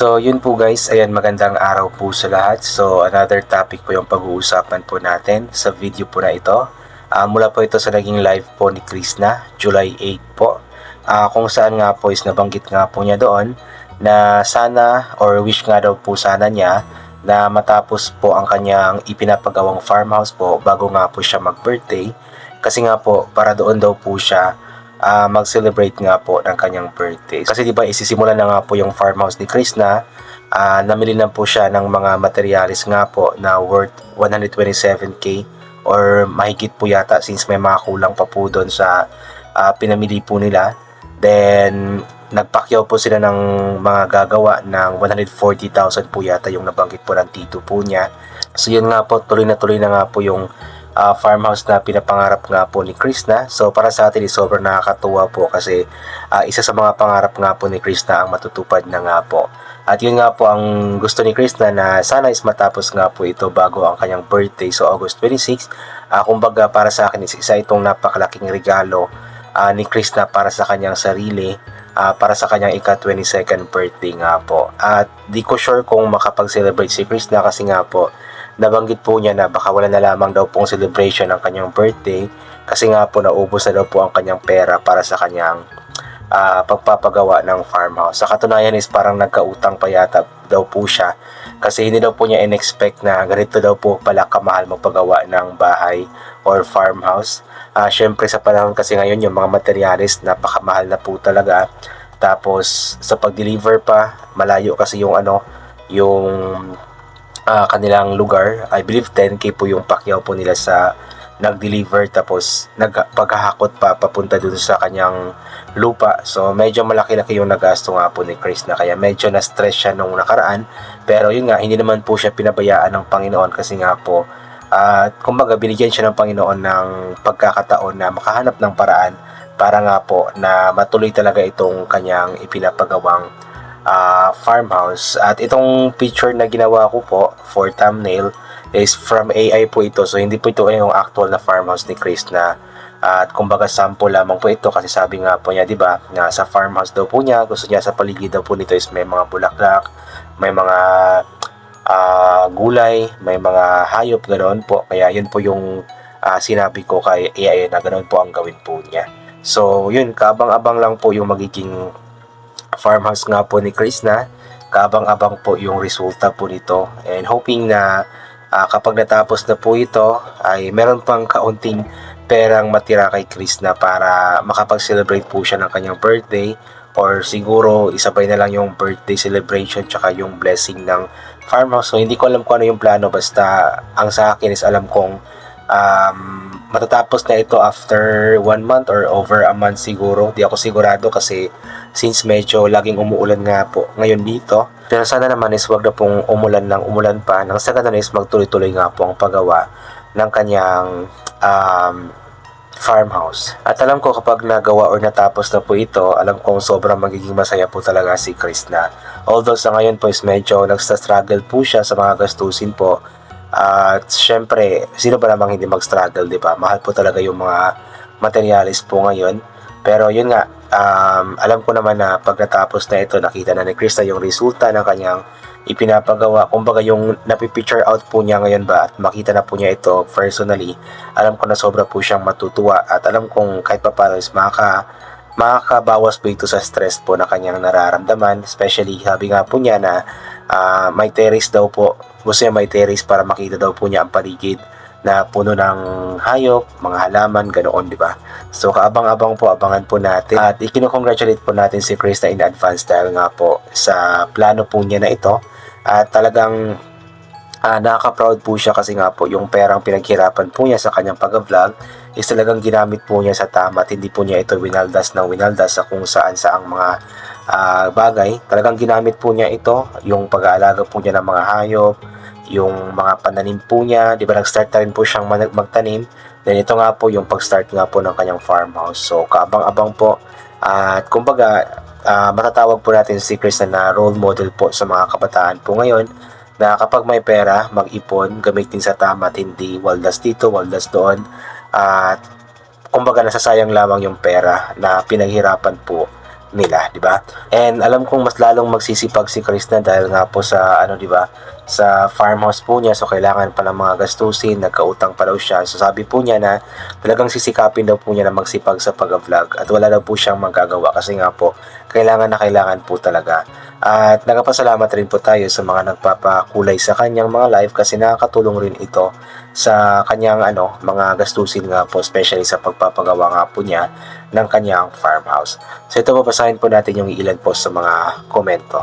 So yun po guys, ayan magandang araw po sa lahat. So another topic po yung pag-uusapan po natin sa video po na ito. Mula po ito sa naging live po ni Krishna, July 8 po. Kung saan nga po is nabanggit nga po niya doon na sana or wish nga daw po sana niya na matapos po ang kanyang ipinapagawang farmhouse po bago nga po siya mag-birthday. Kasi nga po para doon daw po siya mag-celebrate nga po ng kanyang birthday. Kasi di ba isisimulan na nga po yung farmhouse ni Krishna, namili na po siya ng mga materialis nga po na worth 127k or mahigit po yata since may mga kulang pa po doon sa pinamili po nila. Then nagpakyaw po sila ng mga gagawa ng 140,000 po yata yung nabanggit po ng tito po niya. So yun nga po, tuloy na nga po yung farmhouse na pinapangarap nga po ni Krishna. So para sa atin sobrang nakakatuwa po kasi isa sa mga pangarap nga po ni Krishna ang matutupad na nga po. At yun nga po ang gusto ni Krishna na sana is matapos nga po ito bago ang kanyang birthday, so August 26. Kumbaga para sa akin is isa itong napakalaking regalo ni Krishna para sa kanyang sarili, para sa kanyang ika-22nd birthday nga po. At di ko sure kung makapag-celebrate si Krishna kasi nga po nabanggit po niya na baka wala na lamang daw pong celebration ng kanyang birthday kasi nga po naubos na daw po ang kanyang pera para sa kanyang pagpapagawa ng farmhouse. Sa katunayan is parang nagkautang pa yata daw po siya kasi hindi daw po niya in-expect na ganito daw po pala kamahal magpagawa ng bahay or farmhouse. Syempre sa panahon kasi ngayon yung mga materialis napakamahal na po talaga. Tapos sa pag-deliver pa malayo kasi yung kanilang lugar. I believe 10k po yung pakyaw po nila sa nag-deliver, tapos nagpaghahakot pa papunta dun sa kanyang lupa. So medyo malaki-laki yung nagasto nga po ni Chris na kaya medyo na-stress siya nung nakaraan. Pero yun nga, hindi naman po siya pinabayaan ng Panginoon kasi nga po kumbaga binigyan siya ng Panginoon ng pagkakataon na makahanap ng paraan para nga po na matuloy talaga itong kanyang ipinapagawang farmhouse. At itong picture na ginawa ko po for thumbnail is from AI po ito, so hindi po ito yung actual na farmhouse ni Chris na at kumbaga sample lamang po ito kasi sabi nga po niya, di ba, na sa farmhouse daw po niya, gusto niya sa paligid daw po nito is may mga bulaklak, may mga gulay, may mga hayop, ganoon po. Kaya yun po yung sinabi ko kay AI na ganoon po ang gawin po niya. So yun, kaabang-abang lang po yung magiging farmhouse nga po ni Krishna. Kaabang-abang po yung resulta po nito and hoping na kapag natapos na po ito ay meron pang kaunting perang matira kay Krishna para makapag-celebrate po siya ng kanyang birthday or siguro isabay na lang yung birthday celebration tsaka yung blessing ng farmhouse. So hindi ko alam kung ano yung plano, basta ang sa akin is alam kong matatapos na ito after 1 month or over a month siguro. Di ako sigurado kasi since medyo laging umuulan nga po ngayon dito. Pero sana naman is wag na pong umulan ng umulan pa. Nang sa ganun is magtuloy-tuloy nga po ang paggawa ng kanyang farmhouse. At alam ko kapag nagawa or natapos na po ito, alam kong sobrang magiging masaya po talaga si Krishna. Although sa ngayon po is medyo nagsa-struggle po siya sa mga gastusin po. At syempre, sino ba namang hindi mag-struggle, di ba? Mahal po talaga yung mga materialis po ngayon. Pero yun nga, alam ko naman na pag natapos na ito, nakita na ni Krista yung resulta ng kanyang ipinapagawa. Kumbaga yung napipicture out po niya ngayon ba at makita na po niya ito personally, alam ko na sobra po siyang matutuwa at alam kong kahit pa paano is makakabawas po ito sa stress po na kanyang nararamdaman. Especially, sabi nga po niya na may terrace daw po. Gusto niya may terrace para makita daw po niya ang paligid na puno ng hayop, mga halaman, ganoon, di ba? So, kaabang-abang po, abangan po natin. At ikino-congratulate po natin si Krista in advance dahil nga po sa plano po niya na ito. At talagang nakaka-proud po siya kasi nga po yung perang pinaghirapan po niya sa kanyang pag-vlog is talagang ginamit po niya sa tama at hindi po niya ito winaldas ng winaldas sa kung saan saang mga bagay. Talagang ginamit po niya ito, yung pag-aalaga po niya ng mga hayop, yung mga pananim po niya, di ba nag-start na rin po siyang magtanim. Then ito nga po yung pag-start nga po ng kanyang farmhouse. So kaabang-abang po at kumbaga matatawag po natin si Chris na role model po sa mga kabataan po ngayon na kapag may pera, mag-ipon, gamitin sa tama at hindi waldas dito, waldas doon. At kumbaga nasasayang lamang yung pera na pinaghirapan po nila, di ba? And alam kong mas lalong magsisipag si Krishna dahil nga po sa di ba, sa farmhouse po niya, so kailangan pa ng mga gastusin, nagkautang pa daw siya. So sabi po niya na talagang sisikapin daw po niya na magsipag sa pag-vlog at wala daw po siyang magagawa kasi nga po kailangan na kailangan po talaga. At nagpapasalamat rin po tayo sa mga nagpapakulay sa kanyang mga live kasi nakakatulong rin ito sa kanyang mga gastusin nga po, especially sa pagpapagawa nga po niya ng kanyang farmhouse. So ito, babasahin po natin yung ilan po sa mga komento.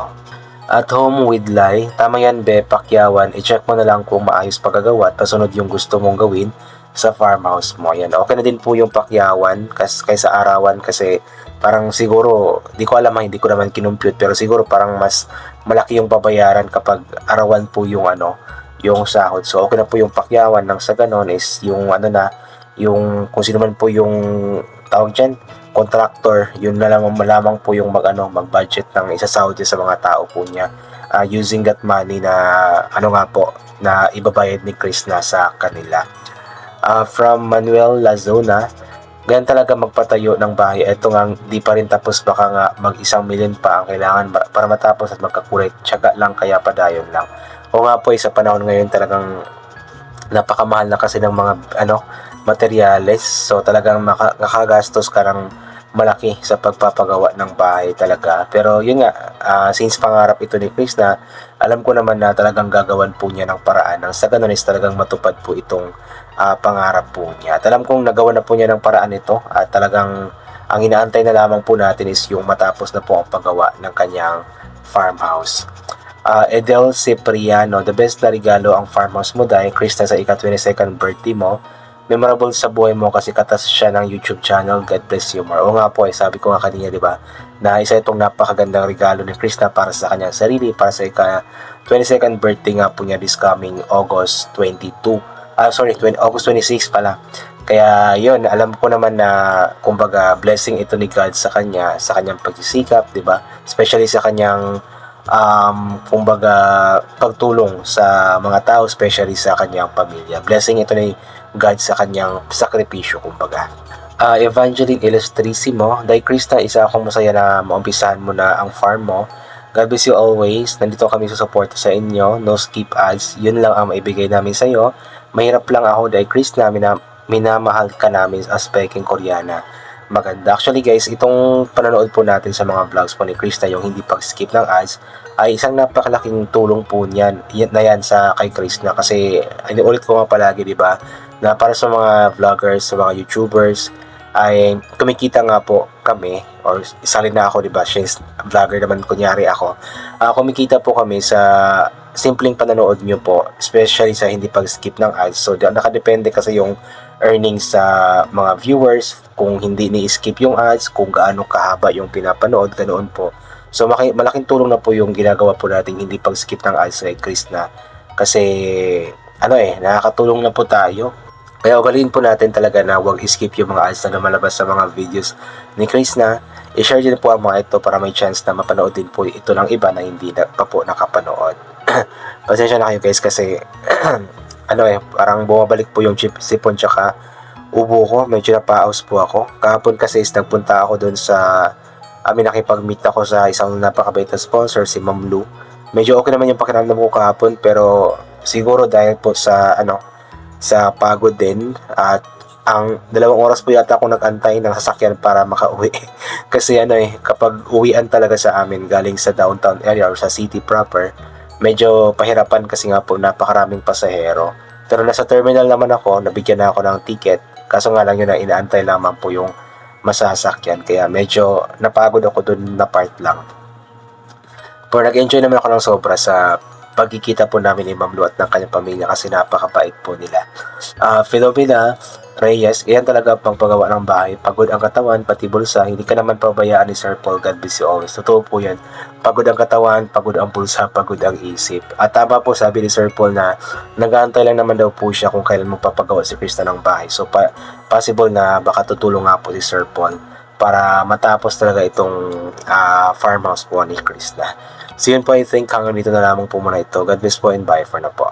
At home with Lai, tama yan be, pakyawan, i-check mo na lang kung maayos pagkagawa at sunod yung gusto mong gawin sa farmhouse mo. Yan, okay na din po yung pakyawan kaysa arawan kasi parang siguro, di ko alam, hindi ko naman kinumpute, pero siguro parang mas malaki yung babayaran kapag arawan po yung yung sahod. So okay na po yung pakyawan, nang sa ganon is yung yung kung sino man po yung tawag dyan, contractor, yun na lamang po yung mag-budget ng isasahod sa mga tao po niya, using that money na nga po na ibabayad ni Krishna sa kanila. From Manuel Lazona, ganyan talaga magpatayo ng bahay. Ito nga, di pa rin tapos, baka nga mag-1 million pa ang kailangan para matapos at magkakulay. Tiyaga lang, kaya padayon lang. O nga po, sa panahon ngayon talagang napakamahal na kasi ng mga materyales. So talagang nakagastos ka ng malaki sa pagpapagawa ng bahay talaga. Pero yun nga, since pangarap ito ni Krishna, alam ko naman na talagang gagawan po niya ng paraan nang sa ganun is talagang matupad po itong pangarap po niya. At alam kong nagawa na po niya ng paraan ito at talagang ang inaantay na lamang po natin is yung matapos na po ang paggawa ng kanyang farmhouse. Edel Cipriano, the best na regalo ang farmhouse mo dahil Krishna sa ika-22nd birthday mo. Memorable sa buhay mo kasi katas siya ng YouTube channel. God bless you more. O nga po, sabi ko nga kanina, di ba, na isa itong napakagandang regalo ni Krishna para sa kanyang sarili, para sa ika-22nd birthday nga po niya this coming August 22. August 26 pala. Kaya yun, alam ko naman na kumbaga blessing ito ni God sa kanyang pagsisikap, di ba? Especially sa kanyang kumbaga pagtulong sa mga tao, especially sa kanyang pamilya. Blessing ito ni God sa kanyang sakripisyo, kumbaga. Evangeline Illustrissimo, dahil Krista, isa akong masaya na maumpisahan mo na ang farm mo. God bless you always. Nandito kami sa support sa inyo. No skip ads. Yun lang ang maibigay namin sa iyo. Mahirap lang ako dahil Krista, minamahal ka namin as peking Koreana. Maganda. Actually guys, itong panonood po natin sa mga vlogs po ni Krista, yung hindi pag-skip ng ads, ay isang napakalaking tulong po niyan yan sa kay Krista. Kasi inuulit ko nga palagi, di ba, na para sa mga vloggers, sa mga YouTubers, ay kumikita nga po kami, or isalin na ako, di ba, since vlogger naman kunyari ako, kumikita po kami sa simpleng panonood nyo po, especially sa hindi pag-skip ng ads. So nakadepende kasi yung earnings sa mga viewers kung hindi ni-skip yung ads, kung gaano kahaba yung pinapanood, ganoon po. So malaking tulong na po yung ginagawa po natin hindi pag-skip ng ads kay Krishna, kasi nakakatulong na po tayo. Kaya ugaliin po natin talaga na huwag skip yung mga ads na lumalabas sa mga videos ni Krishna. I-share din po ang mga ito para may chance na mapanood din po ito ng iba na hindi pa po nakapanood. Pasensya na kayo guys kasi parang bumabalik po yung sipon tsaka ubo ko. Medyo napaos po ako. Kahapon kasi nagpunta ako doon sa nakipag-meet ako sa isang napakabait na sponsor, si Ma'am Lou. Medyo okay naman yung pakiramdam ko kahapon, pero siguro dahil po sa sa pagod din, at ang 2 oras po yata ako nag-antay ng sasakyan para makauwi. Kasi kapag uwian talaga sa amin galing sa downtown area or sa city proper, medyo pahirapan kasi nga po napakaraming pasahero. Pero nasa terminal naman ako, nabigyan na ako ng ticket. Kaso nga lang yun na inaantay lamang po yung masasakyan. Kaya medyo napagod ako dun na part lang. Pero nag-enjoy naman ako ng sobra sa pagkikita po namin ni Ma'am Lu at ng kanyang pamilya kasi napakabait po nila. Philomena Reyes, iyan talaga pang paggawa ng bahay. Pagod ang katawan, pati bulsa. Hindi ka naman pabayaan ni Sir Paul. God bless you always. Totoo po yan. Pagod ang katawan, pagod ang bulsa, pagod ang isip. At tama po sabi ni Sir Paul na nag-aantay lang naman daw po siya kung kailan magpapagawa si Krista ng bahay. So possible na baka tutulong nga po si Sir Paul para matapos talaga itong farmhouse po ni Krista. So yun po, I think hanggang dito na lamang po muna ito. God bless po and bye for na po.